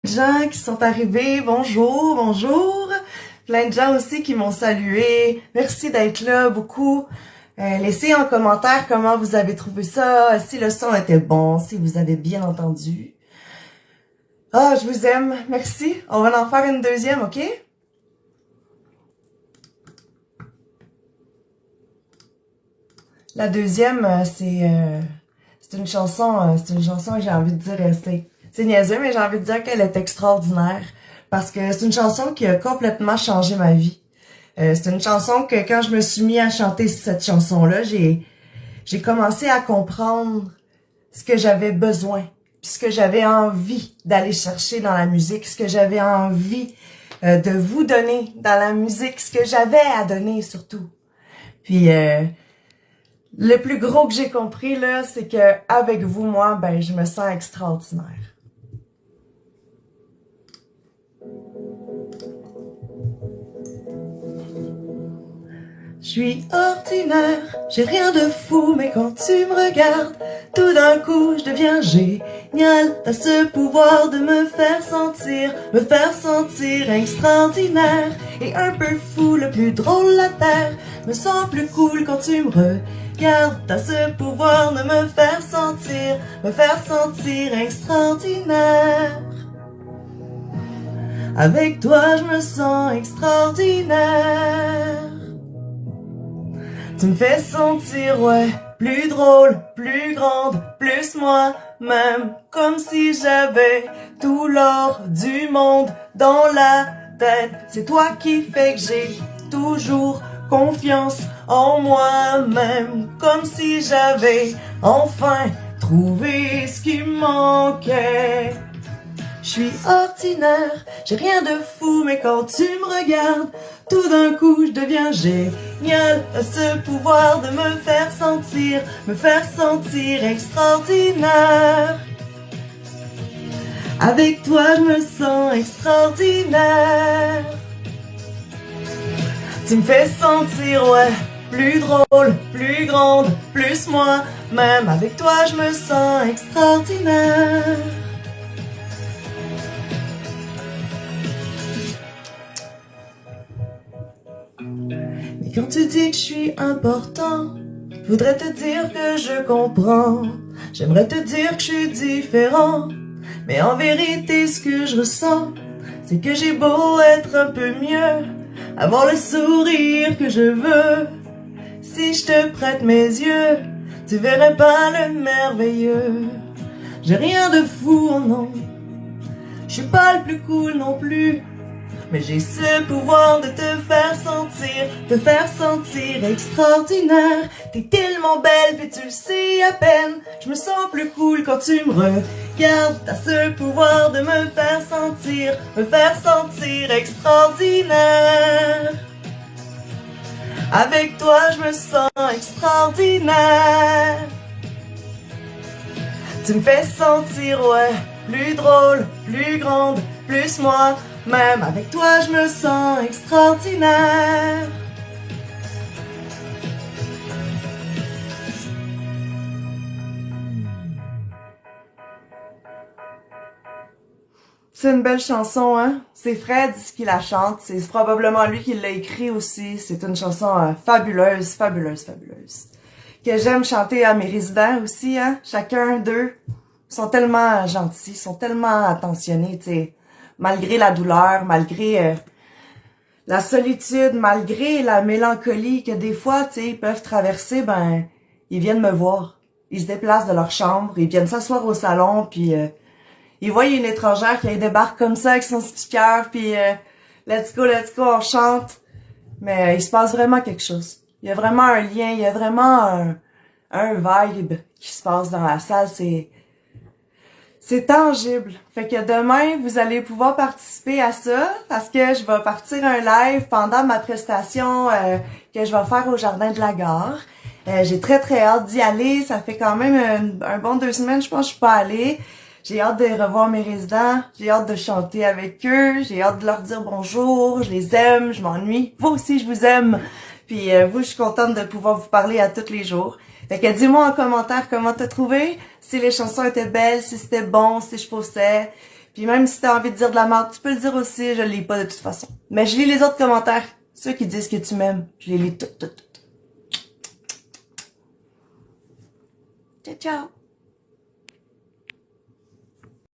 Gens qui sont arrivés, bonjour, bonjour. Plein de gens aussi qui m'ont salué. Merci d'être là, beaucoup. Laissez en commentaire comment vous avez trouvé ça, si le son était bon, si vous avez bien entendu. Ah, je vous aime, merci. On va en faire une deuxième, ok? La deuxième, c'est une chanson que j'ai envie de dire, c'est niaiseux, mais j'ai envie de dire qu'elle est extraordinaire. Parce que c'est une chanson qui a complètement changé ma vie. C'est une chanson que quand je me suis mis à chanter cette chanson-là, j'ai commencé à comprendre ce que j'avais besoin, puis ce que j'avais envie d'aller chercher dans la musique, ce que j'avais envie de vous donner dans la musique, ce que j'avais à donner surtout. Puis le plus gros que j'ai compris là, c'est que avec vous, moi, ben je me sens extraordinaire. Je suis ordinaire, j'ai rien de fou, mais quand tu me regardes, tout d'un coup je deviens génial. T'as ce pouvoir de me faire sentir extraordinaire et un peu fou, le plus drôle la terre. Me sens plus cool quand tu me regardes. T'as ce pouvoir de me faire sentir extraordinaire. Avec toi je me sens extraordinaire. Tu me fais sentir, ouais, plus drôle, plus grande, plus moi-même. Comme si j'avais tout l'or du monde dans la tête. C'est toi qui fais que j'ai toujours confiance en moi-même. Comme si j'avais enfin trouvé ce qui me manquait. Je suis ordinaire, j'ai rien de fou, mais quand tu me regardes, tout d'un coup je deviens génial. T'as ce pouvoir de me faire sentir extraordinaire. Avec toi je me sens extraordinaire. Tu me fais sentir, ouais, plus drôle, plus grande, plus moi-même. Avec toi je me sens extraordinaire. Mais quand tu dis que je suis important, je voudrais te dire que je comprends. J'aimerais te dire que je suis différent, mais en vérité ce que je ressens, c'est que j'ai beau être un peu mieux, avoir le sourire que je veux. Si je te prête mes yeux, tu verrais pas le merveilleux. J'ai rien de fou, oh non, je suis pas le plus cool non plus, mais j'ai ce pouvoir de te faire sentir extraordinaire. T'es tellement belle, puis tu le sais à peine. Je me sens plus cool quand tu me regardes. T'as ce pouvoir de me faire sentir extraordinaire. Avec toi, je me sens extraordinaire. Tu me fais sentir, ouais, plus drôle, plus grande, plus moi-même. Avec toi, je me sens extraordinaire. C'est une belle chanson, hein? C'est Fred qui la chante. C'est probablement lui qui l'a écrit aussi. C'est une chanson fabuleuse, fabuleuse, fabuleuse. Que j'aime chanter à mes résidents aussi, hein? Chacun d'eux sont tellement gentils, sont tellement attentionnés, tu sais. Malgré la douleur, malgré la solitude, malgré la mélancolie que des fois, tu sais, ils peuvent traverser, ben, ils viennent me voir. Ils se déplacent de leur chambre, ils viennent s'asseoir au salon, puis ils voient une étrangère qui débarque comme ça avec son speaker, puis let's go, on chante. Mais il se passe vraiment quelque chose. Il y a vraiment un lien, il y a vraiment un vibe qui se passe dans la salle. C'est tangible. Fait que demain, vous allez pouvoir participer à ça parce que je vais partir un live pendant ma prestation que je vais faire au Jardin de la Gare. J'ai très hâte d'y aller. Ça fait quand même un bon 2 semaines, je pense que je suis pas allée. J'ai hâte de revoir mes résidents, j'ai hâte de chanter avec eux, j'ai hâte de leur dire bonjour, je les aime, je m'ennuie. Vous aussi, je vous aime. Puis vous, je suis contente de pouvoir vous parler à tous les jours. Fait que dis-moi en commentaire comment t'as trouvé, si les chansons étaient belles, si c'était bon, si je faussais. Puis même si t'as envie de dire de la merde, tu peux le dire aussi, je le lis pas de toute façon. Mais je lis les autres commentaires, ceux qui disent que tu m'aimes, je les lis toutes. Ciao, ciao!